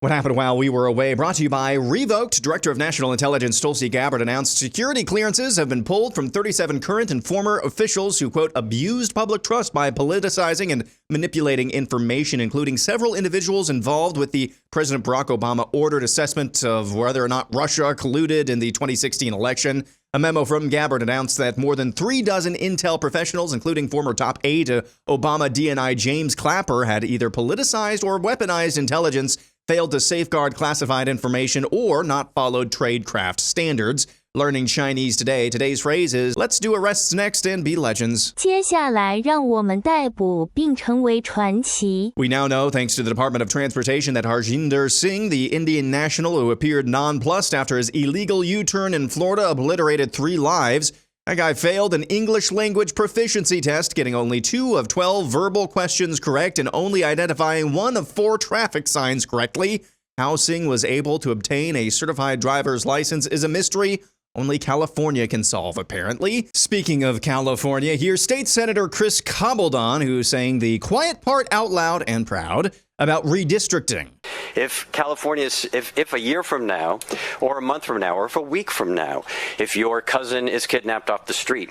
What happened while we were away? Brought to you by Revoked. Director of National Intelligence Tulsi Gabbard announced security clearances have been pulled from 37 current and former officials who, quote, abused public trust by politicizing and manipulating information, including several individuals involved with the President Barack Obama ordered assessment of whether or not Russia colluded in the 2016 election. A memo from Gabbard announced that more than 36 intel professionals, including former top aide to Obama DNI James Clapper, had either politicized or weaponized intelligence, failed to safeguard classified information, or not followed tradecraft standards. Learning Chinese today. Today's phrase is, let's do arrests next and be legends. 接下来让我们逮捕并成为传奇. We now know, thanks to the Department of Transportation, that Harjinder Singh, the Indian national who appeared nonplussed after his illegal U-turn in Florida obliterated 3 lives. That guy failed an English language proficiency test, getting only 2 of 12 verbal questions correct and only identifying 1 of 4 traffic signs correctly. How Singh was able to obtain a certified driver's license is a mystery only California can solve, apparently. Speaking of California, here's State Senator Cobble Don, who's saying the quiet part out loud and proud about redistricting. If if a year from now, or a month from now, or if a week from now, if your cousin is kidnapped off the street,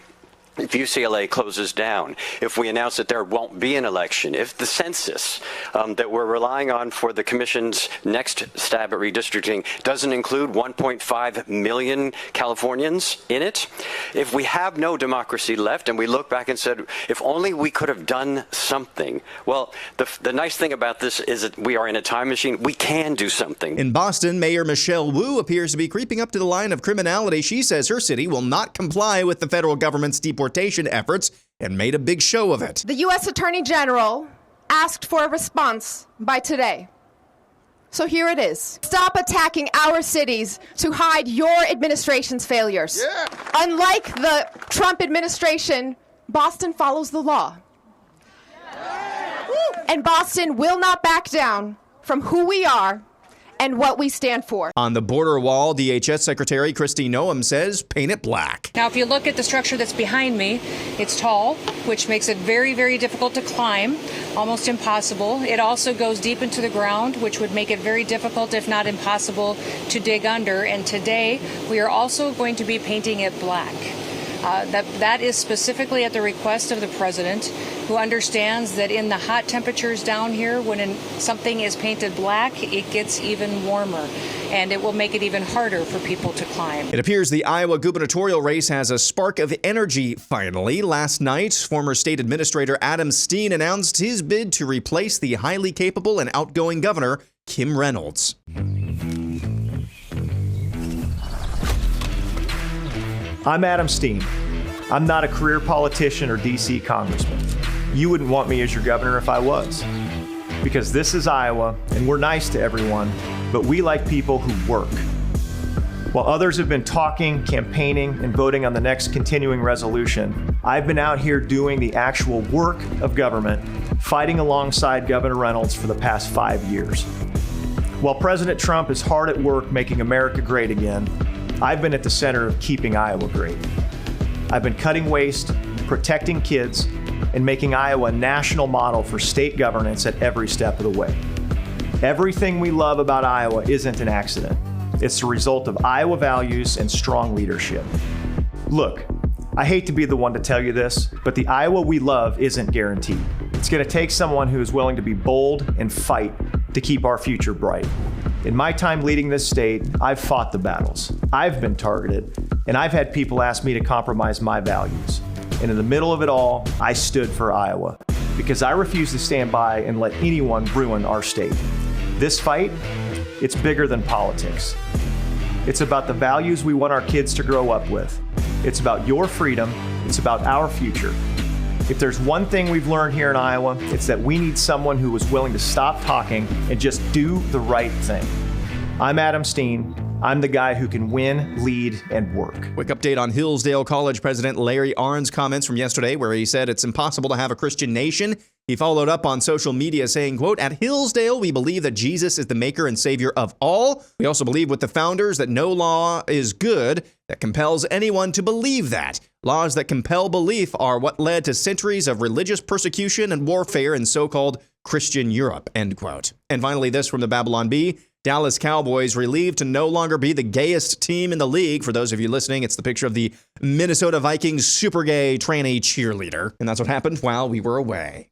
if UCLA closes down, if we announce that there won't be an election, if the census that we're relying on for the commission's next stab at redistricting doesn't include 1.5 million Californians in it, if we have no democracy left and we look back and said, if only we could have done something. Well, the nice thing about this is that we are in a time machine. We can do something. In Boston, Mayor Michelle Wu appears to be creeping up to the line of criminality. She says her city will not comply with the federal government's deportation efforts and made a big show of it. The U.S. Attorney General asked for a response by today. So here it is. Stop attacking our cities to hide your administration's failures. Yeah. Unlike the Trump administration, Boston follows the law. Yeah. And Boston will not back down from who we are and what we stand for. On the border wall, DHS Secretary Kristi Noem says, paint it black. Now, if you look at the structure that's behind me, it's tall, which makes it very, very difficult to climb, almost impossible. It also goes deep into the ground, which would make it very difficult, if not impossible, to dig under. And today, we are also going to be painting it black. That is specifically at the request of the president, who understands that in the hot temperatures down here, when something is painted black, it gets even warmer, and it will make it even harder for people to climb. It appears the Iowa gubernatorial race has a spark of energy finally. Last night, former state administrator Steen announced his bid to replace the highly capable and outgoing governor, Kim Reynolds. I'm Arnn Steen. I'm not a career politician or D.C. congressman. You wouldn't want me as your governor if I was. Because this is Iowa, and we're nice to everyone, but we like people who work. While others have been talking, campaigning, and voting on the next continuing resolution, I've been out here doing the actual work of government, fighting alongside Governor Reynolds for the past 5 years. While President Trump is hard at work making America great again, I've been at the center of keeping Iowa great. I've been cutting waste, protecting kids, and making Iowa a national model for state governance at every step of the way. Everything we love about Iowa isn't an accident. It's the result of Iowa values and strong leadership. Look, I hate to be the one to tell you this, but the Iowa we love isn't guaranteed. It's going to take someone who is willing to be bold and fight to keep our future bright. In my time leading this state, I've fought the battles. I've been targeted, and I've had people ask me to compromise my values. And in the middle of it all, I stood for Iowa because I refuse to stand by and let anyone ruin our state. This fight, it's bigger than politics. It's about the values we want our kids to grow up with. It's about your freedom. It's about our future. If there's one thing we've learned here in Iowa, it's that we need someone who is willing to stop talking and just do the right thing. I'm Arnn Steen. I'm the guy who can win, lead, and work. Quick update on Hillsdale College President Larry Arnn's comments from yesterday, where he said it's impossible to have a Christian nation. He followed up on social media saying, quote, at Hillsdale, we believe that Jesus is the maker and savior of all. We also believe with the founders that no law is good that compels anyone to believe that. Laws that compel belief are what led to centuries of religious persecution and warfare in so-called Christian Europe, end quote. And finally, this from the Babylon Bee. Dallas Cowboys relieved to no longer be the gayest team in the league. For those of you listening, it's the picture of the Minnesota Vikings super gay tranny cheerleader. And that's what happened while we were away.